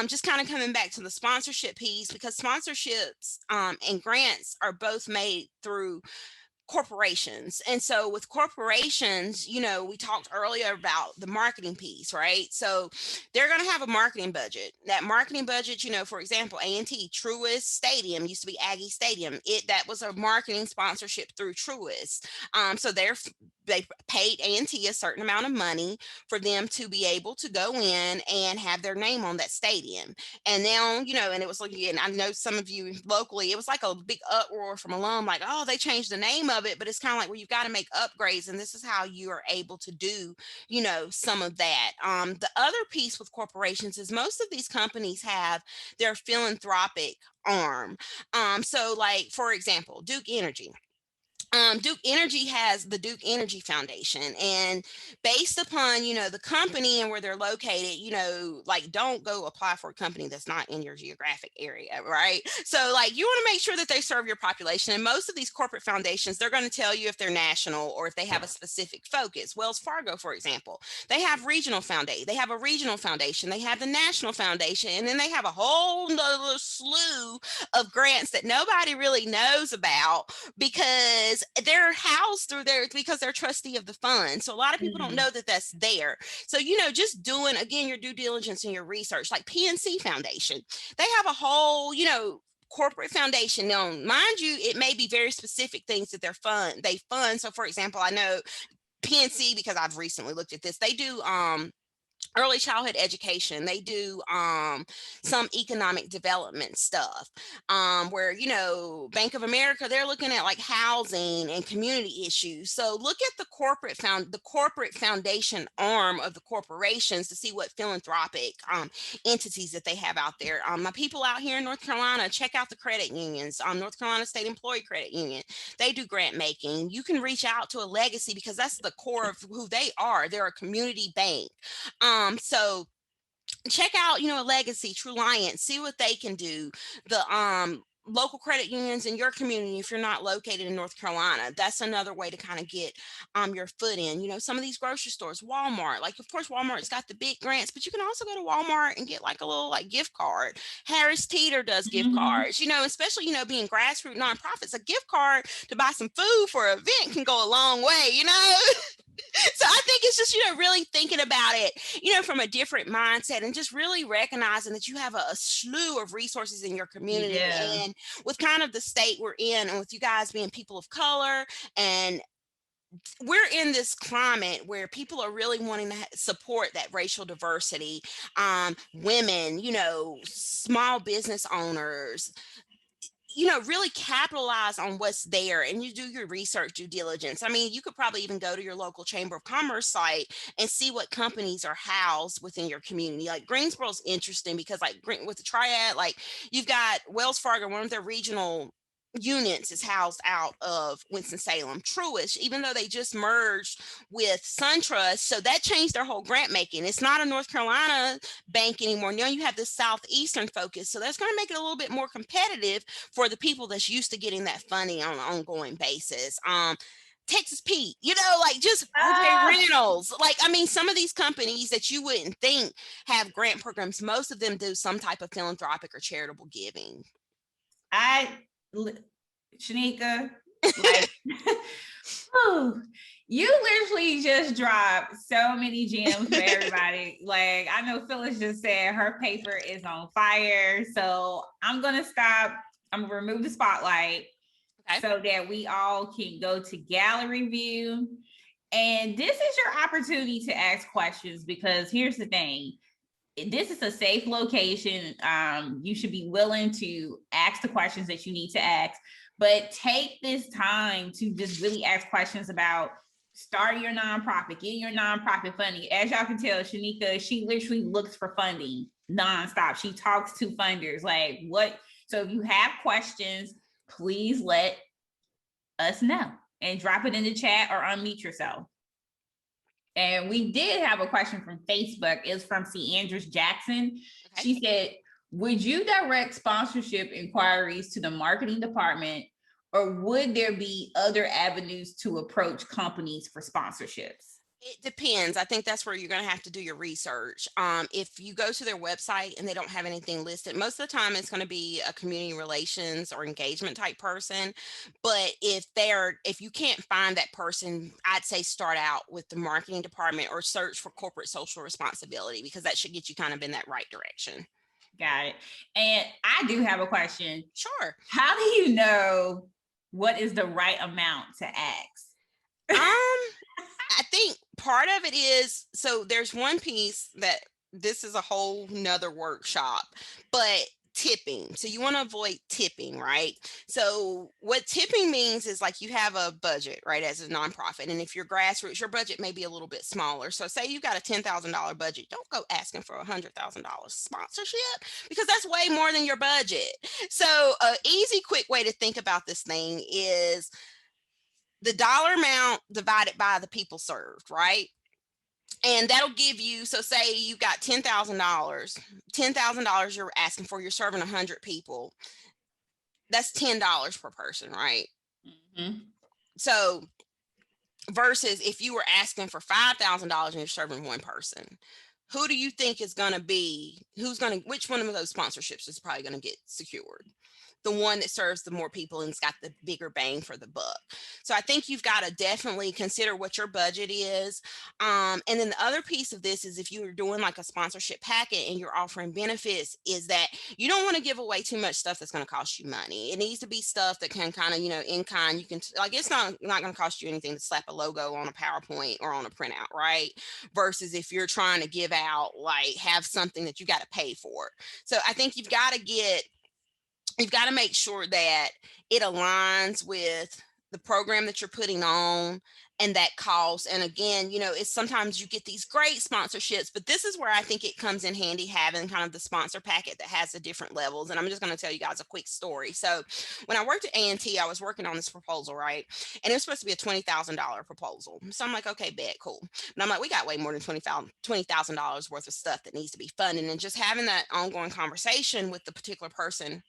S2: just kind of coming back to the sponsorship piece, because sponsorships and grants are both made through corporations. And so with corporations, we talked earlier about the marketing piece, right? So they're going to have a marketing budget. That marketing budget, for example, A&T Truist Stadium used to be Aggie Stadium. That was a marketing sponsorship through Truist. So they paid A&T a certain amount of money for them to be able to go in and have their name on that stadium. And now, and it was like, and I know some of you locally, it was like a big uproar from alum, like, oh, they changed the name of it. But it's kind of like, well, you've got to make upgrades, and this is how you are able to do, some of that. The other piece with corporations is most of these companies have their philanthropic arm. So like, for example, Duke Energy. Duke Energy has the Duke Energy Foundation, and based upon, the company and where they're located, like, don't go apply for a company that's not in your geographic area, right? So like, you want to make sure that they serve your population. And most of these corporate foundations, they're going to tell you if they're national or if they have a specific focus. Wells Fargo, for example, they have a regional foundation, they have the national foundation, and then they have a whole nother slew of grants that nobody really knows about, because they're housed through there because they're trustee of the fund. So a lot of people don't know that that's there. So, just doing, again, your due diligence and your research, like PNC Foundation, they have a whole, corporate foundation. Now, mind you, it may be very specific things that they fund. So for example, I know PNC, because I've recently looked at this, they do early childhood education. They do some economic development stuff, where, Bank of America, they're looking at like housing and community issues. So look at the corporate foundation arm of the corporations to see what philanthropic entities that they have out there. My people out here in North Carolina, check out the credit unions. North Carolina State Employee Credit Union, they do grant making. You can reach out to a Legacy, because that's the core of who they are. They're a community bank. So check out, a Legacy, True Lion, see what they can do. The local credit unions in your community if you're not located in North Carolina. That's another way to kind of get your foot in. Some of these grocery stores, Walmart, like of course Walmart's got the big grants, but you can also go to Walmart and get like a little like gift card. Harris Teeter does gift
S1: Mhm.
S2: cards, especially being grassroots nonprofits, a gift card to buy some food for an event can go a long way. So I think it's just, really thinking about it, from a different mindset and just really recognizing that you have a slew of resources in your
S1: You
S2: community.
S1: do.
S2: And with kind of the state we're in, and with you guys being people of color, and we're in this climate where people are really wanting to support that racial diversity, women, small business owners, really capitalize on what's there, and you do your research due diligence. I mean, you could probably even go to your local Chamber of Commerce site and see what companies are housed within your community. Like Greensboro's interesting because like with the Triad, like you've got Wells Fargo, one of their regional units is housed out of Winston-Salem. Truist, even though they just merged with SunTrust, so that changed their whole grant making. It's not a North Carolina bank anymore. Now you have this southeastern focus, so that's going to make it a little bit more competitive for the people that's used to getting that funding on an ongoing basis. Texas Pete, like just RJ
S1: Ah,
S2: Reynolds. Like, I mean, some of these companies that you wouldn't think have grant programs, most of them do some type of philanthropic or charitable giving.
S1: I, Shanika, like, whew, you literally just dropped so many gems for everybody. Like, I know Phyllis just said her paper is on fire. So I'm going to stop. I'm going to remove the spotlight
S2: Okay.
S1: so that we all can go to gallery view. And this is your opportunity to ask questions, because here's the thing. This is a safe location. You should be willing to ask the questions that you need to ask, but take this time to just really ask questions about starting your nonprofit, getting your nonprofit funding. As y'all can tell, Shanika, she literally looks for funding nonstop. She talks to funders. Like, what? So if you have questions, please let us know and drop it in the chat or unmute yourself. And we did have a question from Facebook. It's from C. Andrews Jackson.
S2: Okay.
S1: She said, would you direct sponsorship inquiries to the marketing department, or would there be other avenues to approach companies for sponsorships?
S2: It depends. I think that's where you're going to have to do your research. If you go to their website and they don't have anything listed, most of the time it's going to be a community relations or engagement type person. But if you can't find that person, I'd say start out with the marketing department or search for corporate social responsibility, because that should get you kind of in that right direction.
S1: Got it. And I do have a question.
S2: Sure.
S1: How do you know what is the right amount to ask?
S2: I think part of it is, so there's one piece that this is a whole nother workshop, but tipping. So you want to avoid tipping, right? So what tipping means is like you have a budget, right, as a nonprofit. And if you're grassroots, your budget may be a little bit smaller. So say you got a $10,000 budget, don't go asking for $100,000 sponsorship, because that's way more than your budget. So an easy, quick way to think about this thing is the dollar amount divided by the people served, right? And that'll give you, so say you got $10,000 you're asking for, you're serving 100 people. That's $10 per person, right?
S1: Mm-hmm.
S2: So versus if you were asking for $5,000 and you're serving one person, who do you think is going to be, which one of those sponsorships is probably going to get secured? The one that serves the more people and's got the bigger bang for the buck. So I think you've got to definitely consider what your budget is. And then the other piece of this is, if you're doing like a sponsorship packet and you're offering benefits, is that you don't want to give away too much stuff that's going to cost you money. It needs to be stuff that can kind of, in kind, you can, like, it's not going to cost you anything to slap a logo on a PowerPoint or on a printout, right? Versus if you're trying to give out, like, have something that you got to pay for. So I think you've got to make sure that it aligns with the program that you're putting on and that cost. And again, it's sometimes you get these great sponsorships, but this is where I think it comes in handy having kind of the sponsor packet that has the different levels. And I'm just going to tell you guys a quick story. So when I worked at A&T, I was working on this proposal, right? And it was supposed to be a $20,000 proposal. So I'm like, okay, bet, cool. And I'm like, we got way more than $20,000 worth of stuff that needs to be funded. And just having that ongoing conversation with the particular person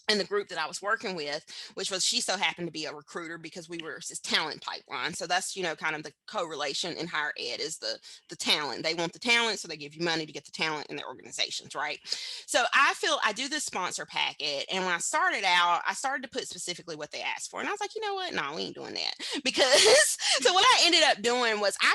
S2: and the group that I was working with, which was, she so happened to be a recruiter because we were this talent pipeline. So that's, kind of the correlation in higher ed is the talent. They want the talent, so they give you money to get the talent in their organizations, right? So I do this sponsor packet, and when I started out, I started to put specifically what they asked for, and I was like, you know what? No, we ain't doing that because so what I ended up doing was I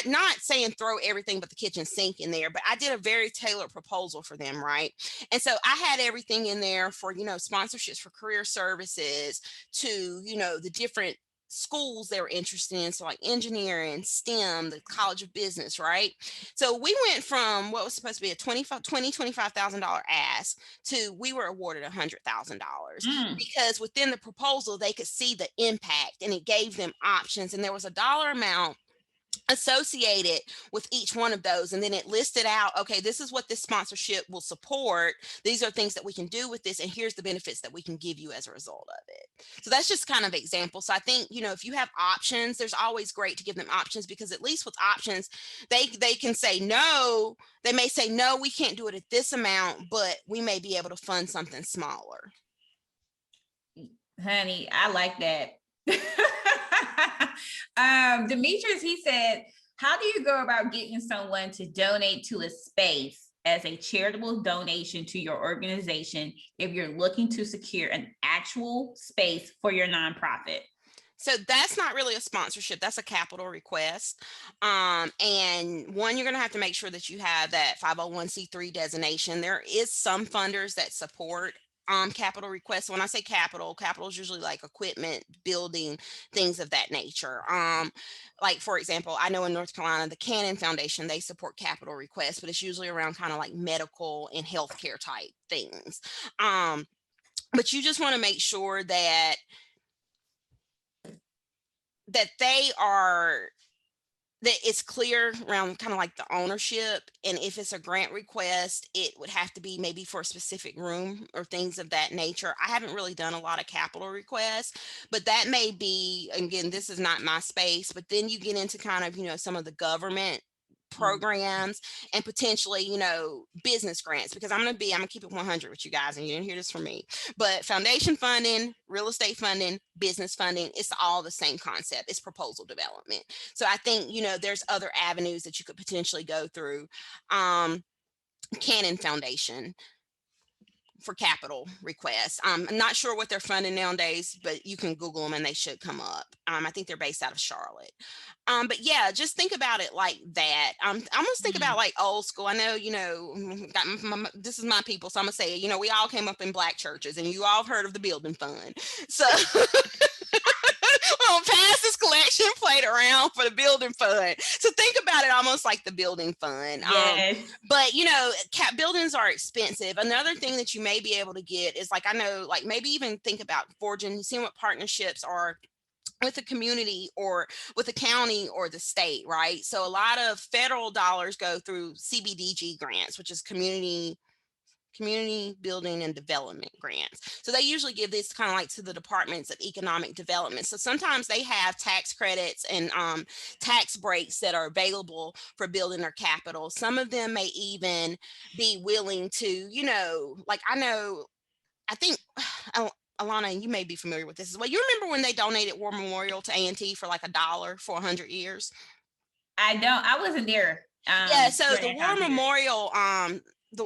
S2: not saying throw everything but the kitchen sink in there, but I did a very tailored proposal for them, right? And so I had everything in there for, sponsorships for career services to, the different schools they were interested in. So like engineering, STEM, the College of Business, right? So we went from what was supposed to be a $25,000 ask to we were awarded $100,000
S1: Mm.
S2: because within the proposal, they could see the impact and it gave them options. And there was a dollar amount associated with each one of those, and then it listed out, okay, this is what this sponsorship will support, these are things that we can do with this, and here's the benefits that we can give you as a result of it. So that's just kind of example. So I think, if you have options, there's always great to give them options, because at least with options, they can say no. They may say no, we can't do it at this amount, but we may be able to fund something smaller.
S1: Honey, I like that. Demetrius, he said, how do you go about getting someone to donate to a space as a charitable donation to your organization if you're looking to secure an actual space for your nonprofit?
S2: So that's not really a sponsorship. That's a capital request. And one, you're going to have to make sure that you have that 501c3 designation. There is some funders that support capital requests. When I say capital is usually like equipment, building, things of that nature. Like for example, I know in North Carolina, the Cannon Foundation, they support capital requests, but it's usually around kind of like medical and healthcare type things. But you just want to make sure that it's clear around kind of like the ownership. And if it's a grant request, it would have to be maybe for a specific room or things of that nature. I haven't really done a lot of capital requests, but that may be, again, this is not my space, but then you get into kind of, some of the government programs and potentially, business grants, because I'm going to keep it 100 with you guys, and you didn't hear this from me, but foundation funding, real estate funding, business funding, it's all the same concept. It's proposal development. So I think, there's other avenues that you could potentially go through. Cannon Foundation for capital requests. I'm not sure what they're funding nowadays, but you can Google them and they should come up. I think they're based out of Charlotte. But yeah, just think about it like that. Almost think about like old school. I know, this is my people, so I'm gonna say, we all came up in Black churches, and you all have heard of the building fund. So we'll pass this collection plate around for the building fund. So think about it almost like the building fund.
S1: Yes.
S2: But buildings are expensive. Another thing that you may be able to get is maybe even think about seeing what partnerships are with the community or with the county or the state, right? So a lot of federal dollars go through CBDG grants, which is community building and development grants. So they usually give this kind of like to the departments of economic development. So sometimes they have tax credits and tax breaks that are available for building their capital. Some of them may even be willing to, I think, Alana, you may be familiar with this as well. You remember when they donated War Memorial to A&T for like $1 for 100 years?
S1: I wasn't there.
S2: Yeah, so the War Memorial,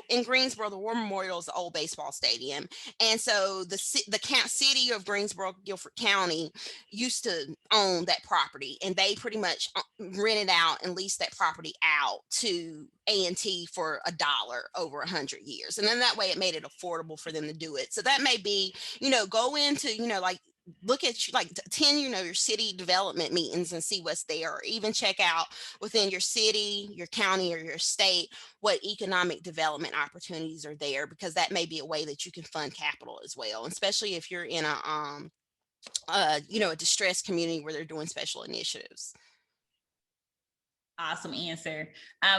S2: in Greensboro, the War Memorial is the old baseball stadium. And so the city of Greensboro, Guilford County used to own that property, and they pretty much rented out and leased that property out to A&T for $1 over 100 years. And then that way it made it affordable for them to do it. So that may be, go into, look at attend your city development meetings and see what's there, or even check out within your city, your county, or your state what economic development opportunities are there, because that may be a way that you can fund capital as well, especially if you're in a distressed community where they're doing special initiatives.
S1: Awesome answer.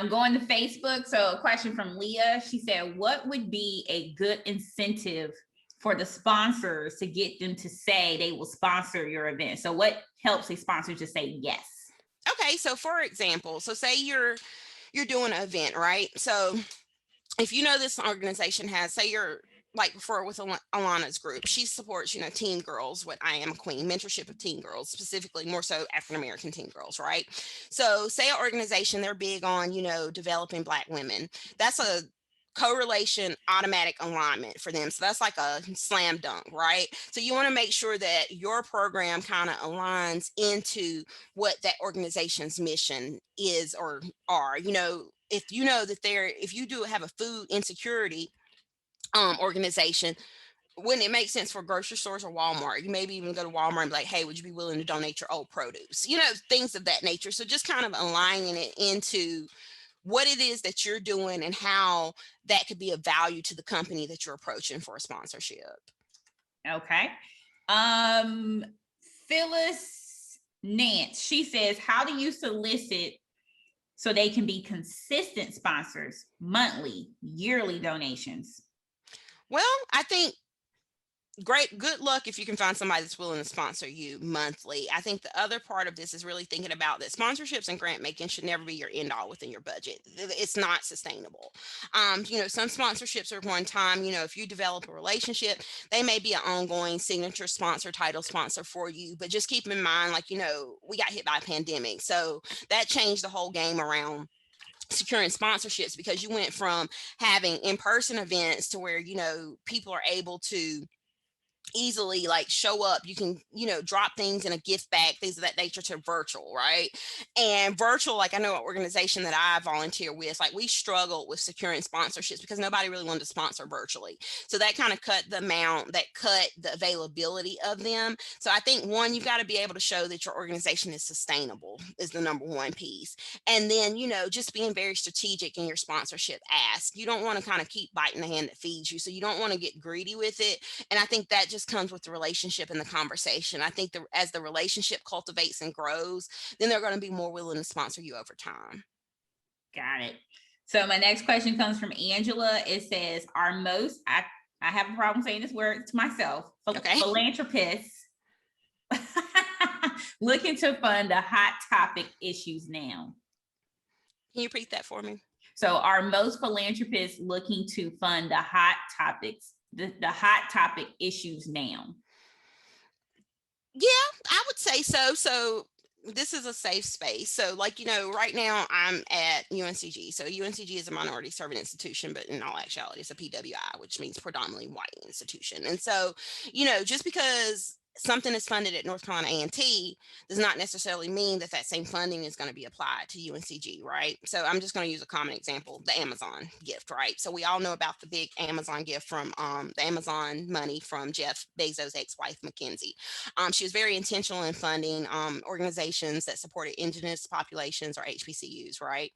S1: Going to Facebook. So a question from Leah. She said, what would be a good incentive for the sponsors to get them to say they will sponsor your event? So what helps a sponsor to say yes?
S2: Okay, so for example, say you're doing an event, right? So if this organization has, say you're like for with Alana's group, she supports, teen girls, what I Am a Queen, mentorship of teen girls, specifically more so African-American teen girls, right? So say an organization, they're big on, developing Black women. That's a correlation, automatic alignment for them. So that's like a slam dunk, right? So you want to make sure that your program kind of aligns into what that organization's mission is or are. If you know that if you do have a food insecurity organization, wouldn't it make sense for grocery stores or Walmart? You maybe even go to Walmart and be like, hey, would you be willing to donate your old produce? Things of that nature. So just kind of aligning it into what it is that you're doing and how that could be of value to the company that you're approaching for a sponsorship.
S1: Okay. Phyllis Nance, she says, how do you solicit so they can be consistent sponsors, monthly, yearly donations?
S2: Well, I think good luck if you can find somebody that's willing to sponsor you monthly. I think the other part of this is really thinking about that sponsorships and grant making should never be your end all within your budget. It's not sustainable. Some sponsorships are one time. If you develop a relationship, they may be an ongoing signature sponsor, title sponsor for you. But just keep in mind, we got hit by a pandemic, so that changed the whole game around securing sponsorships, because you went from having in-person events to where people are able to easily show up. You can drop things in a gift bag, things of that nature, to virtual, right? And virtual, I know an organization that I volunteer with, we struggled with securing sponsorships because nobody really wanted to sponsor virtually. So that kind of cut the availability of them. So I think, one, you've got to be able to show that your organization is sustainable is the number one piece. And then just being very strategic in your sponsorship ask. You don't want to kind of keep biting the hand that feeds you, so you don't want to get greedy with it. And I think that just comes with the relationship and the conversation. I think as the relationship cultivates and grows, then they're going to be more willing to sponsor you over time.
S1: Got it. So my next question comes from Angela. It says, I have a problem saying this word to myself,
S2: Okay.
S1: philanthropists looking to fund the hot topic issues now?
S2: Can you repeat that for me?
S1: So are most philanthropists looking to fund the hot topics, the hot topic issues now?
S2: Yeah, I would say so. So this is a safe space. So right now I'm at UNCG. So UNCG is a minority serving institution, but in all actuality, it's a PWI, which means predominantly white institution. And so, just because something is funded at North Carolina A&T does not necessarily mean that same funding is going to be applied to UNCG, right? So I'm just going to use a common example, the Amazon gift, right? So we all know about the big Amazon gift from the Amazon money from Jeff Bezos' ex-wife, Mackenzie. She was very intentional in funding organizations that supported indigenous populations, or HBCUs, right?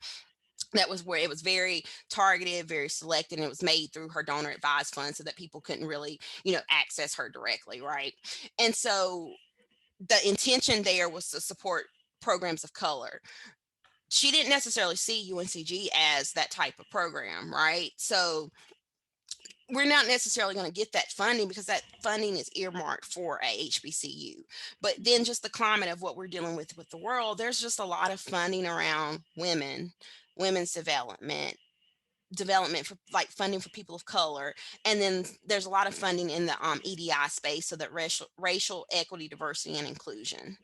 S2: That was where it was very targeted, very selected, and it was made through her donor advised fund so that people couldn't really, access her directly, right? And so the intention there was to support programs of color. She didn't necessarily see UNCG as that type of program, right? So we're not necessarily going to get that funding because that funding is earmarked for a HBCU. But then just the climate of what we're dealing with the world, there's just a lot of funding around women's development for funding for people of color. And then there's a lot of funding in the EDI space, so that racial equity, diversity, and inclusion.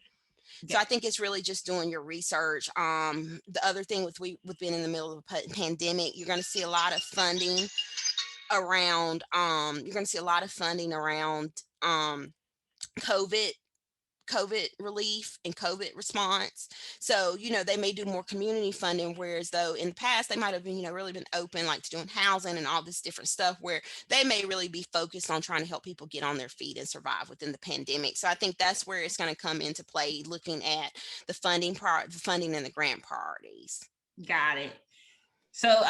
S2: So I think it's really just doing your research. The other thing with being in the middle of a pandemic, you're going to see a lot of funding around COVID relief and COVID response. So, they may do more community funding, whereas though in the past they might have been, really been open to doing housing and all this different stuff, where they may really be focused on trying to help people get on their feet and survive within the pandemic. So I think that's where it's going to come into play, looking at the funding and the grant priorities.
S1: Got it. So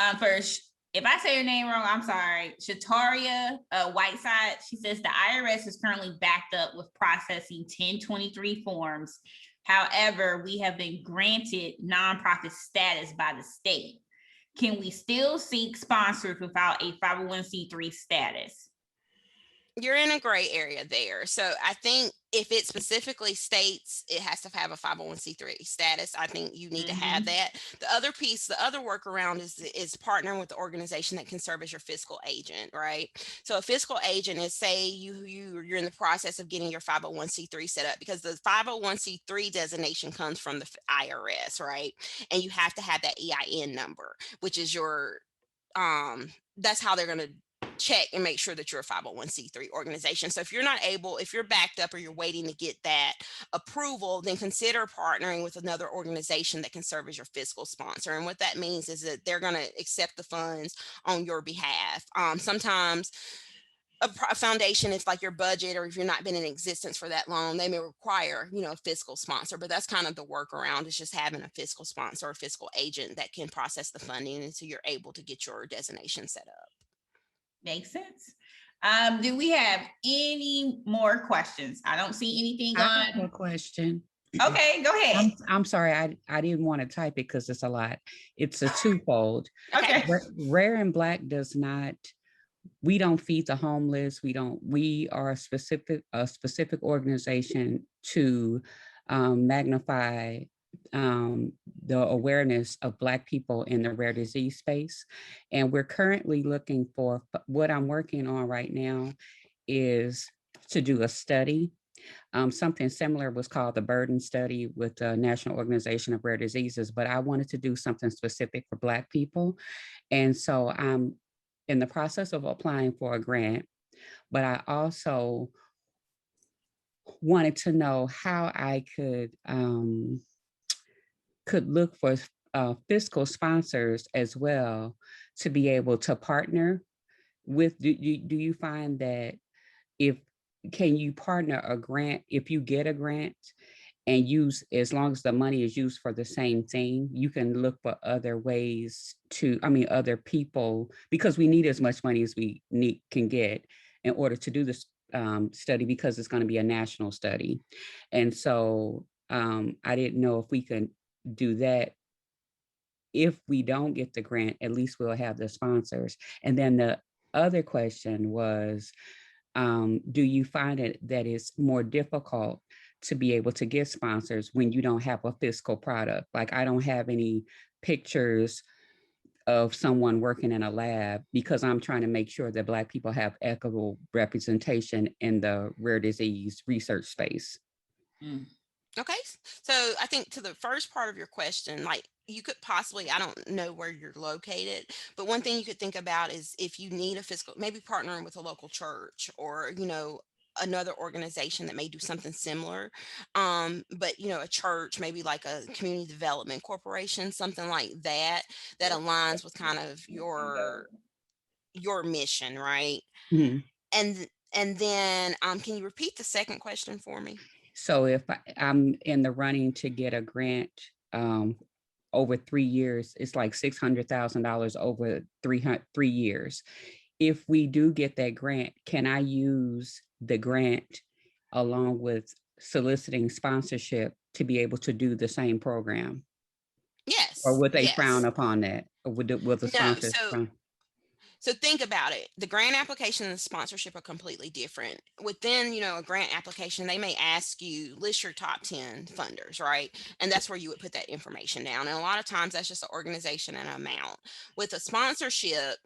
S1: if I say your name wrong, I'm sorry. Shataria Whiteside, she says the IRS is currently backed up with processing 1023 forms. However, we have been granted nonprofit status by the state. Can we still seek sponsors without a 501c3 status?
S2: You're in a gray area there. So I think if it specifically states it has to have a 501c3 status, I think you need to have
S1: Mhm.
S2: that. The other piece, the other workaround is partnering with the organization that can serve as your fiscal agent, right? So a fiscal agent is, say you're in the process of getting your 501c3 set up, because the 501c3 designation comes from the IRS, right? And you have to have that EIN number, which is your that's how they're going to check and make sure that you're a 501c3 organization. So if you're not able, if you're backed up or you're waiting to get that approval, then consider partnering with another organization that can serve as your fiscal sponsor. And what that means is that they're going to accept the funds on your behalf. Sometimes a foundation, if like your budget, or if you're not been in existence for that long, they may require, a fiscal sponsor. But that's kind of the workaround, is just having a fiscal sponsor or fiscal agent that can process the funding until you're able to get your designation set up.
S1: Makes sense. Do we have any more questions? I don't see anything
S3: I have a
S1: on.
S3: question.
S1: Okay, go ahead.
S3: I'm sorry, I didn't want to type it because it's a lot. It's a twofold.
S1: Okay.
S3: Rare and Black does not, we don't feed the homeless. We are a specific organization to magnify the awareness of Black people in the rare disease space. And we're currently looking for, what I'm working on right now is to do a study. Something similar was called the Burden Study with the National Organization of Rare Diseases, but I wanted to do something specific for Black people. And so I'm in the process of applying for a grant, but I also wanted to know how I could look for fiscal sponsors as well, to be able to partner with. Do you find that, if can you partner a grant, if you get a grant and use, as long as the money is used for the same thing, you can look for other ways to, other people, because we need as much money as we can get in order to do this study, because it's going to be a national study. And so I didn't know if we could do that. If we don't get the grant, at least we'll have the sponsors. And then the other question was, do you find it that it's more difficult to be able to get sponsors when you don't have a fiscal product? Like, I don't have any pictures of someone working in a lab, because I'm trying to make sure that Black people have equitable representation in the rare disease research space.
S1: Mm.
S2: Okay. So I think to the first part of your question, like, you could possibly, I don't know where you're located, but one thing you could think about is, if you need a fiscal, maybe partnering with a local church, or, another organization that may do something similar. But a church, maybe like a community development corporation, something like that, that aligns with kind of your mission, right?
S3: Mhm.
S2: And then can you repeat the second question for me?
S3: So if I'm in the running to get a grant over 3 years, it's like $600,000 over 3 years. If we do get that grant, can I use the grant along with soliciting sponsorship to be able to do the same program? Or
S2: Yes,
S3: would they frown
S2: yes.
S3: upon that? Or will the
S2: No,
S3: sponsors frown?
S2: so think about it. The grant application and the sponsorship are completely different. Within, a grant application, they may ask you, list your top 10 funders, right? And that's where you would put that information down. And a lot of times that's just an organization and an amount. With a sponsorship,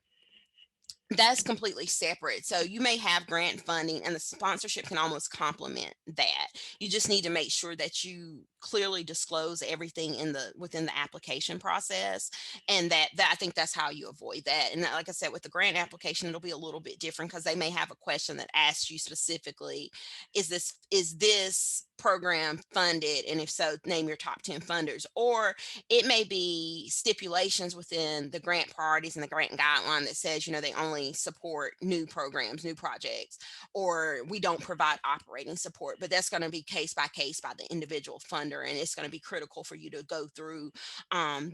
S2: that's completely separate. So you may have grant funding, and the sponsorship can almost complement that. You just need to make sure that you clearly disclose everything within the application process, and that I think that's how you avoid that. And like I said, with the grant application, it'll be a little bit different, because they may have a question that asks you specifically, is this program funded, and if so, name your top 10 funders. Or it may be stipulations within the grant priorities and the grant guideline that says, they only support new programs, new projects, or we don't provide operating support. But that's going to be case by case by the individual funder, and it's going to be critical for you to go through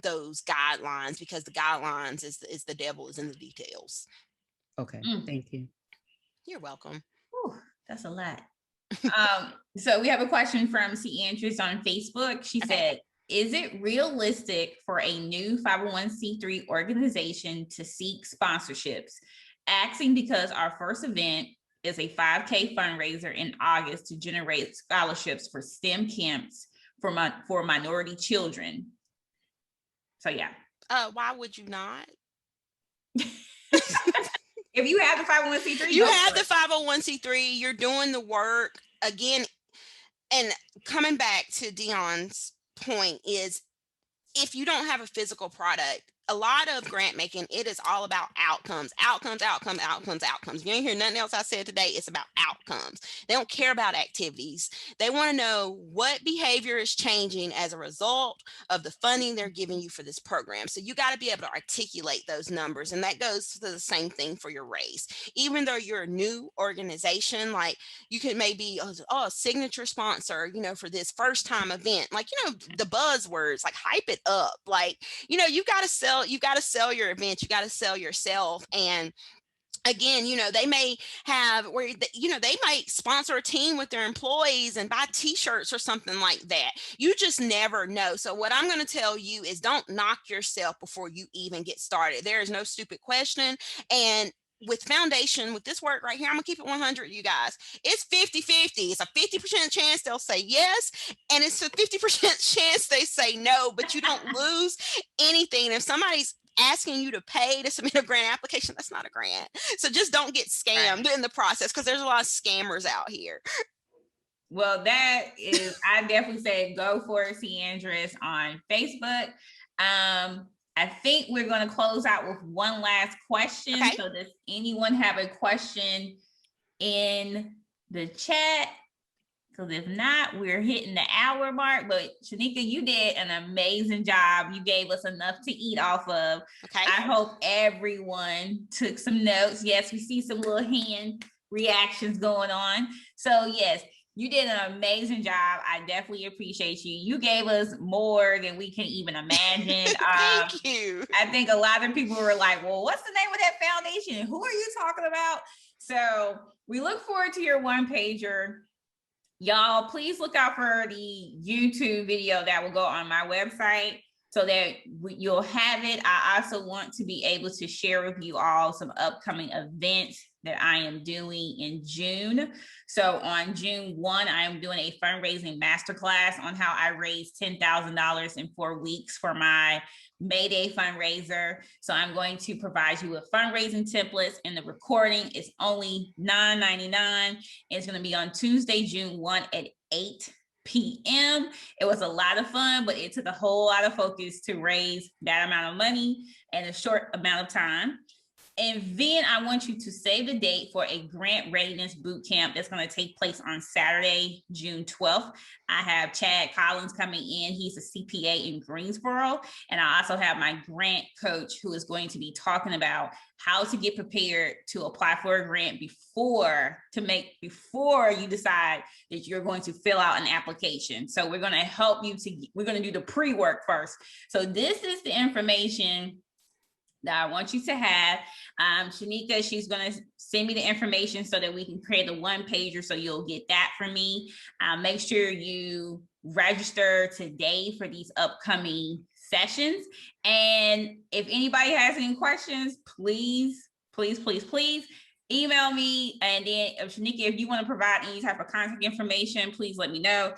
S2: those guidelines, because the guidelines is the devil is in the details.
S3: Okay, thank you.
S2: You're welcome.
S1: Whew, that's a lot. So we have a question from C. Andrews on Facebook. She said, is it realistic for a new 501c3 organization to seek sponsorships? Asking because our first event is a 5K fundraiser in August to generate scholarships for STEM camps for minority children. So yeah.
S2: Why would you not?
S1: If you have the 501c3,
S2: you have the 501c3, you're doing the work. Again, and coming back to Dion's point is, if you don't have a physical product, a lot of grant making, it is all about outcomes. If you ain't hear nothing else I said today, it's about outcomes. They don't care about activities. They want to know what behavior is changing as a result of the funding they're giving you for this program. So you got to be able to articulate those numbers. And that goes to the same thing for your raise. Even though you're a new organization, like you could maybe, a signature sponsor, for this first time event, like, the buzzwords, like hype it up. Like, you got to sell your event, you got to sell yourself. And again, they may have they might sponsor a team with their employees and buy t-shirts or something like that. You just never know. So what I'm going to tell you is, don't knock yourself before you even get started. There is no stupid question. And with foundation, with this work right here, I'm gonna keep it 100, you guys. It's 50-50. It's a 50% chance they'll say yes, and it's a 50% chance they say no, but you don't lose anything. If somebody's asking you to pay to submit a grant application, that's not a grant. So just don't get scammed in the process, because there's a lot of scammers out here.
S1: Well, that is, I definitely say go for it, Ciandris, on Facebook. I think we're going to close out with one last question. Okay. So does anyone have a question in the chat? Because if not, we're hitting the hour mark. But Shinika, you did an amazing job. You gave us enough to eat off of. Okay. I hope everyone took some notes. Yes, we see some little hand reactions going on. So yes, you did an amazing job. I definitely appreciate you. You gave us more than we can even imagine.
S2: Thank you.
S1: I think a lot of people were like, well, what's the name of that foundation? Who are you talking about? So we look forward to your one pager. Y'all, please look out for the YouTube video that will go on my website so that you'll have it. I also want to be able to share with you all some upcoming events that I am doing in June. So on June 1, I am doing a fundraising masterclass on how I raised $10,000 in 4 weeks for my May Day fundraiser. So I'm going to provide you with fundraising templates, and the recording is only $9.99. It's going to be on Tuesday, June 1 at 8 p.m. It was a lot of fun, but it took a whole lot of focus to raise that amount of money in a short amount of time. And then I want you to save the date for a grant readiness boot camp that's going to take place on Saturday, June 12th. I have Chad Collins coming in. He's a CPA in Greensboro. And I also have my grant coach who is going to be talking about how to get prepared to apply for a grant before you decide that you're going to fill out an application. So we're going to help you we're going to do the pre-work first. So this is the information that I want you to have. Shinika, she's going to send me the information so that we can create a one pager. So you'll get that from me. Make sure you register today for these upcoming sessions. And if anybody has any questions, please email me. And then Shinika, if you want to provide any type of contact information, please let me know.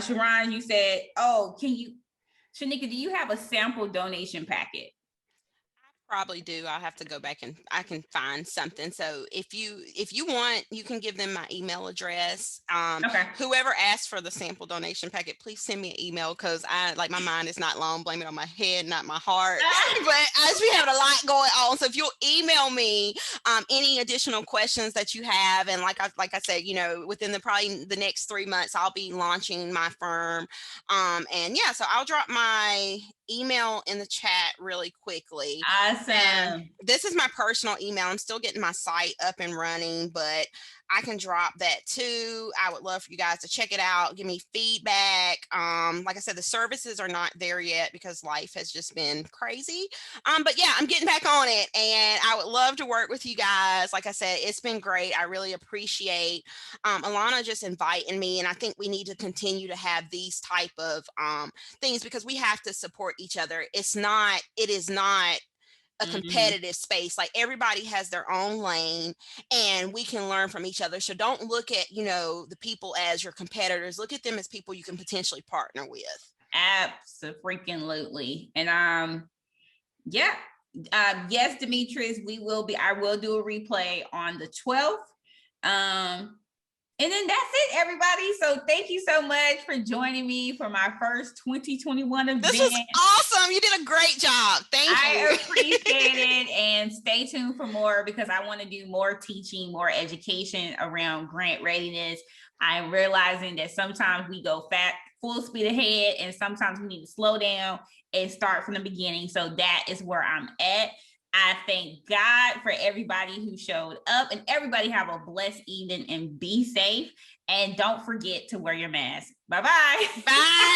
S1: Sharon, you said, Shinika, do you have a sample donation packet?
S2: Probably do. I'll have to go back and I can find something. So if you want, you can give them my email address. Okay. Whoever asked for the sample donation packet, please send me an email, because my mind is not long. Blame it on my head, not my heart. But as we have a lot going on, so if you'll email me any additional questions that you have, and like I said, within probably the next 3 months, I'll be launching my firm. And yeah, so I'll drop my email in the chat really quickly.
S1: Awesome.
S2: This is my personal email. I'm still getting my site up and running, but I can drop that too. I would love for you guys to check it out, give me feedback. Like I said, the services are not there yet because life has just been crazy. But yeah, I'm getting back on it, and I would love to work with you guys. Like I said, it's been great. I really appreciate Alana just inviting me, and I think we need to continue to have these type of things, because we have to support each other. It is not a competitive space. Like everybody has their own lane and we can learn from each other. So don't look at, the people as your competitors. Look at them as people you can potentially partner with.
S1: Absolutely. And yeah. Yes, Demetrius, I will do a replay on the 12th. And then that's it, everybody. So thank you so much for joining me for my first 2021 event.
S2: This was awesome. You did a great job. Thank you.
S1: I appreciate it. And stay tuned for more because I want to do more teaching, more education around grant readiness. I'm realizing that sometimes we go full speed ahead, and sometimes we need to slow down and start from the beginning. So that is where I'm at. I thank God for everybody who showed up, and everybody have a blessed evening and be safe. And don't forget to wear your mask. Bye-bye.
S2: Bye.